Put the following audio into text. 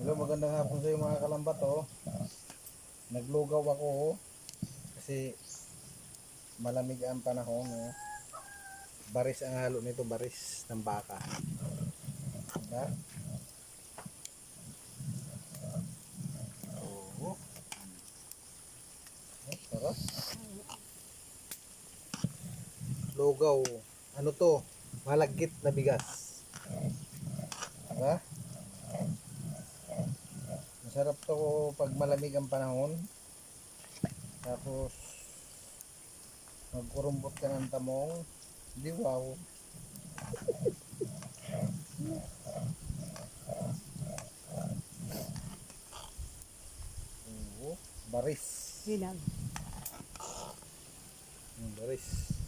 Hello, magandang hapon sa iyo mga kalambat oh. Naglugaw ako oh, kasi malamig ang panahon oh. Baris ang halo nito, baris ng baka. Diba? Oo. Oh, sarap. Lugaw. Ano to? Malagkit na bigas. Diba? Masarap to pag malamig ang panahon. Tapos magkurumbot ka ng tamong. Di wow. Oo. Baris. Yun lang. Baris.